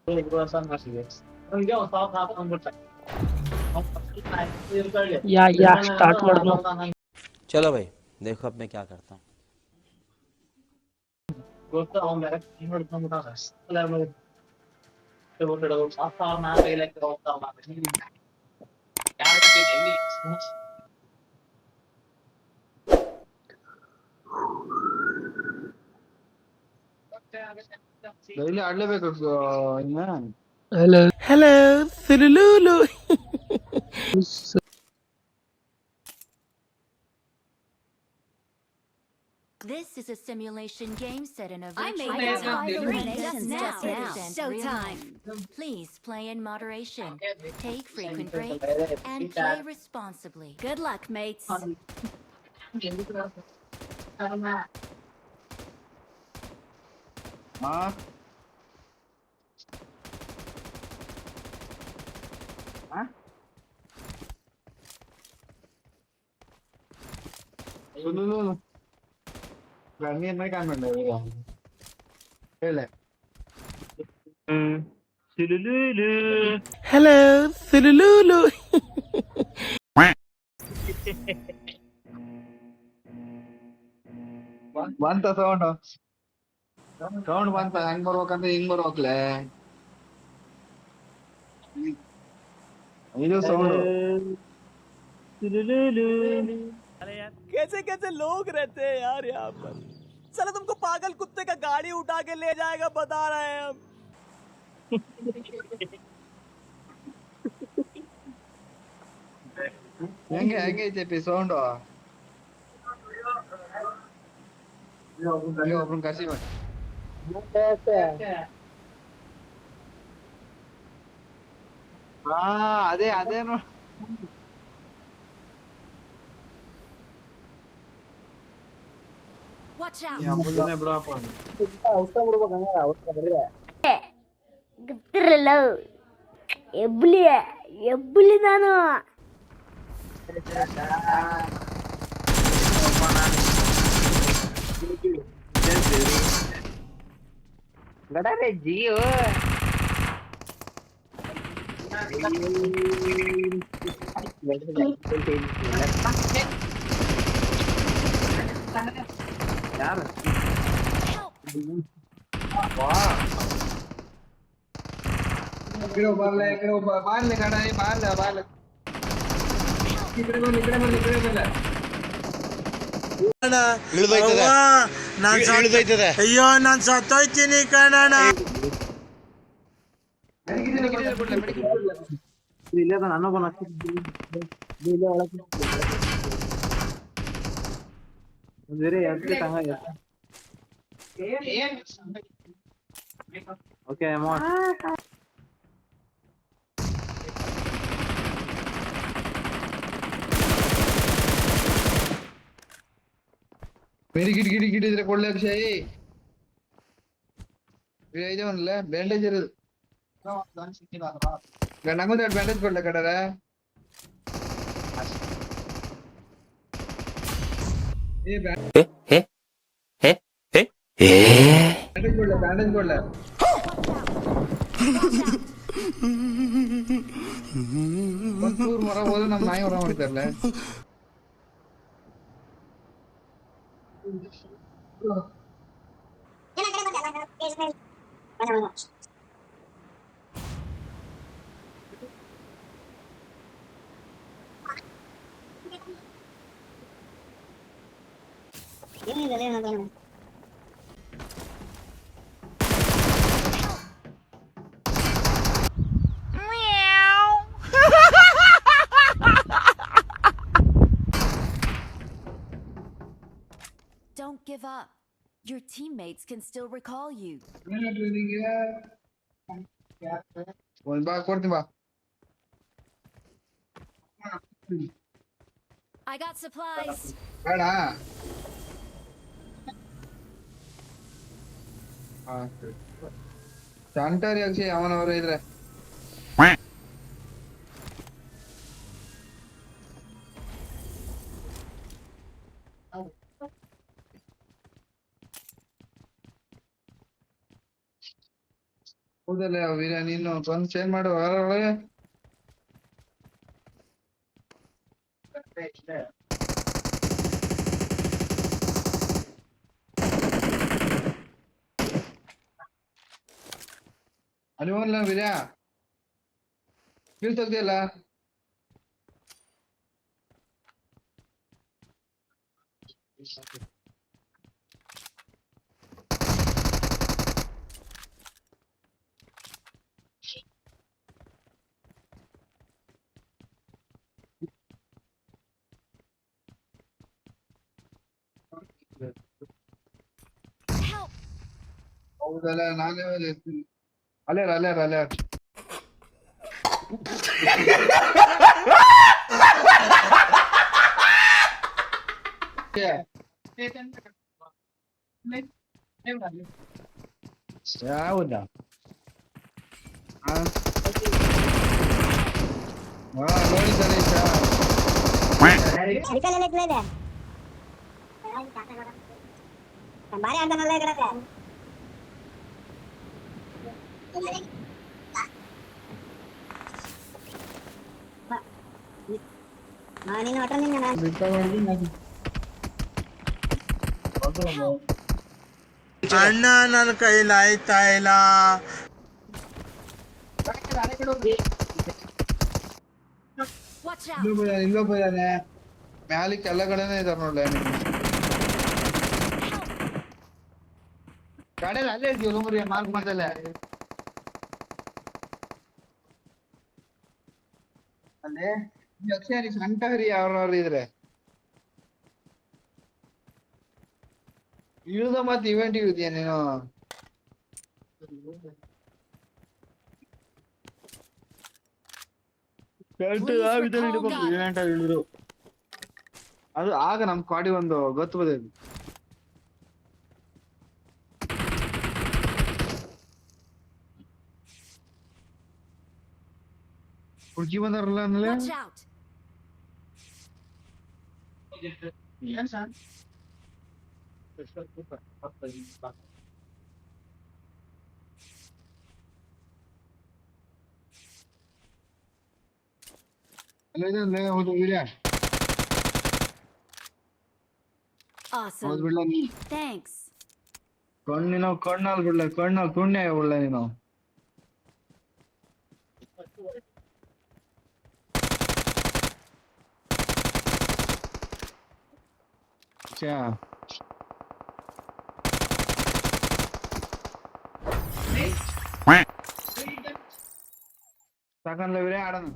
ಯಾ start ಮಾಡಿದ್ನು. चलो भाई देखो अब मैं क्या करता हूँ. ಡೈಲಿ ಆಡ್ಲೇಬೇಕು ಇನ್ನ. ಹಲೋ ಹಲೋ ಸುಲುಲುಲು. This is a simulation game set in a I virtual made world. that Just notifications now. now. It is showtime. Please play in moderation. Take frequent breaks and play responsibly. Good luck, mates. ಹಾ ಗಣ್ಣಿಯನ್ನೇ ಕಾಣ್ಬೇಡ ಈಗ ಹೇಳೆ. Hello ಸುಲುಲುಲು. ಬಂತ sound ಬಂತ. ಹೆಂಗ್ ಬರ್ಬೇಕಂತ ಹಿಂಗ್ ಬರ್ಬೇಕ್ಲೆ ಇದು sound. कैसे कैसे लोग रहते हैं यार यहाँ पर. साला तुमको पागल कुत्ते का गाड़ी उठा के ले जाएगा बता रहे हैं हम. ಹೆಂಗೈತೆ ಸೌಂಡ್? ಒಬ್ರನ್ನ ಕರ್ಸಿ ಮಾಡಿ. ಹಾ ಅದೇ ಅದೇನು. Watch out! ಬಿಡಪ್ಪ. ಗೊತ್ತಿರಲ್ಲ ಎಬ್ಬುಲಿ ನಾನು ಗಡರೆ ಜಿಯೋ ಯಾರು ಬರ್ಲೆ ಕಡ ಬಾರ್ಲೆ ಈ ಕಡೆ ಬರ್ಲೆ ಅಯ್ಯೋ ನಾನ್ ಸತ್ತೋಯ್ತೀನಿ ಕಣಣ್ಣ. ಇಲ್ಲೇ ನಾನು ಬೇರೆ ಓಕೆ ಬೇರೆ ಗಿಡ ಇದ್ರೆ ಕೊಡ್ಲೆ ಅಕ್ಷಯ್. ಇದವನಲ್ಲ ಬ್ಯಾಂಡೇಜ್ ಇರೋದು. ನಂಗೊಂದು ಬ್ಯಾಂಡೇಜ್ ಕೊಡ್ಲೆ ಕಡರ. ಬ್ಯಾಂಡೇಜ್ ಕೊಡ್ಲೆ. ಒಂಚೂರು ಮರ ಹೋದ್ರೆ ನಮ್ ನಾಯಿ ಹೊರ ಮಾಡ್ತಾರಲ್ಲ. Don't give up. Your teammates can still recall you. ಒಂದ್ ಬಾ ಕೊಡ್ತೀನಿ ಬಾ. I got supplies. ಬೇಡ. ಚಂಟರಿ ಅಕ್ಷಯ್ ಅವನವರು ಇದ್ರೆ ಹೌದ ಹೌದಲ್ಲ ವೀರ, ನೀನು ಬಂದು ಚೇಂಜ್ ಮಾಡು ಒಳಗೆ. ಅಲ್ಲಿ ಹೋಗ್ಲ ವೀರ, ಬೀಳ್ ತೆಗ್ದಿಯಲ್ಲ. ಹೌದಲ್ಲ, ನಾನೇ ಅಲ್ಲೇ ಹೌದಾ? ನೋಡಿದ್ದಾರೆ ಬಾರಿ ಆಡ್ತಾನಲ್ಲ ಈ ಕಡೆ. ನೀನು ಒಟ್ಟ ಅಣ್ಣ ನನ್ನ ಕೈಲಿ ಆಯ್ತಾ ಇಲ್ಲ. Watch out! ಇನ್ನೊಬ್ಬ ಇದ್ದಾನೆ ಮ್ಯಾಲಿಕ್ ಎಲ್ಲ ಕಡೆನೇ ಇದಾರೆ ನೋಡ್ಲ. ಗಾಡಿಯಲ್ಲಿ ಅಲ್ಲೇ ಇದೆಯೋ ಮಾರ್ಕ್ ಮಾಡ್ದಲ್ಲ. ಅಲ್ಲೇ ಅಕ್ಷಯ ಸಂಟ ಹರಿ ಅವ್ರವ್ರು ಇದ್ರೆ ಇಳುದ ಮತ್ತೆ ಇವೆಂಟ್ ಇದೆಯಾ ನೀನು? ಇವೆಂಟ್ ಇಳಿದ್ರು ಅದು ಆಗ ನಮ್ ಕಾಡಿ ಒಂದು ಗೊತ್ತು ಬದೈತಿ. ಹುಡುಗಿ ಬಂದಾರಲ್ಲ ಅಂದ್ರೆ Watch out! ಏನ್ ಸರ್ ಅಲ್ಲೇ ಹೌದು ವೀರ್ಯ. ಹೌದು Awesome. ಬಿಡ್ಲ ನೀ Thanks. ಕಣ್ಣಲ್ಲಿ ಬಿಡ್ಲ, ಕಣ್ಣಲ್ಲಿ ತುಣ್ಯ ಬಿಡ್ಲ ನೀನು. ಸಾಕನ್ಲ ವೀರ್ಯ, ಆಡೋಣ.